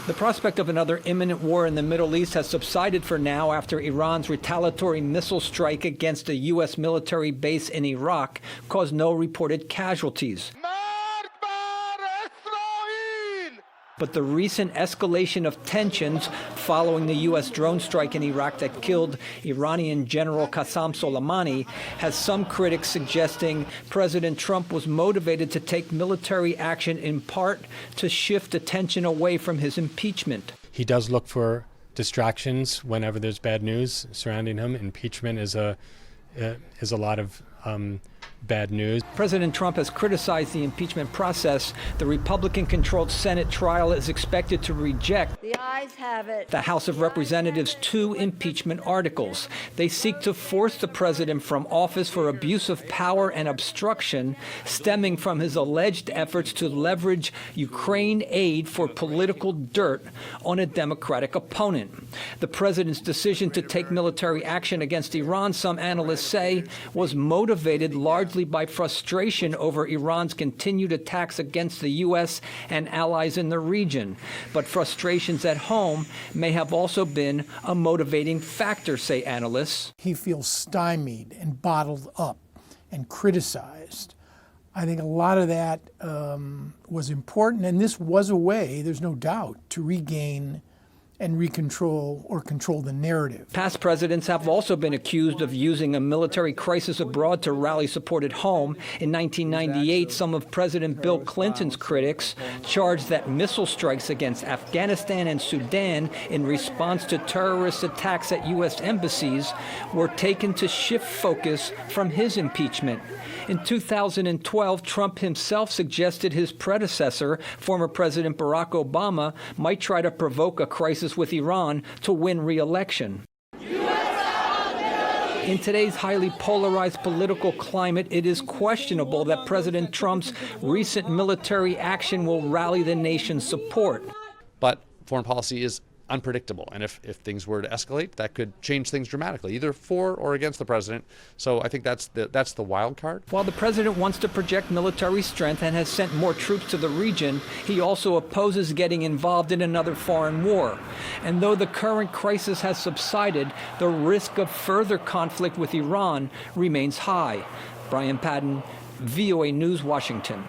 The prospect of another imminent war in the Middle East has subsided for now after Iran's retaliatory missile strike against a U.S. military base in Iraq caused no reported casualties. But the recent escalation of tensions following the U.S. drone strike in Iraq that killed Iranian General Qasem Soleimani has some critics suggesting President Trump was motivated to take military action in part to shift attention away from his impeachment. He does look for distractions whenever there's bad news surrounding him. Impeachment is a lot of bad news. President Trump has criticized the impeachment process. The Republican-controlled Senate trial is expected to reject the ayes have it. The House of Representatives' 2 impeachment articles. They seek to force the president from office for abuse of power and obstruction stemming from his alleged efforts to leverage Ukraine aid for political dirt on a Democratic opponent. The president's decision to take military action against Iran, some analysts say, was motivated largely by frustration over Iran's continued attacks against the U.S. and allies in the region. But frustrations at home may have also been a motivating factor, say analysts. He feels stymied and bottled up and criticized. I think a lot of that was important, and this was a way, there's no doubt, to regain and control the narrative. Past presidents have also been accused of using a military crisis abroad to rally support at home. In 1998, some of President Bill Clinton's critics charged that missile strikes against Afghanistan and Sudan in response to terrorist attacks at U.S. embassies were taken to shift focus from his impeachment. In 2012, Trump himself suggested his predecessor, former President Barack Obama, might try to provoke a crisis with Iran to win re-election. In today's highly polarized political climate, it is questionable that President Trump's recent military action will rally the nation's support. But foreign policy is unpredictable, and if things were to escalate, that could change things dramatically, either for or against the president. So I think that's the wild card. While the president wants to project military strength and has sent more troops to the region, he also opposes getting involved in another foreign war. And though the current crisis has subsided, the risk of further conflict with Iran remains high. Brian Padden, VOA News, Washington.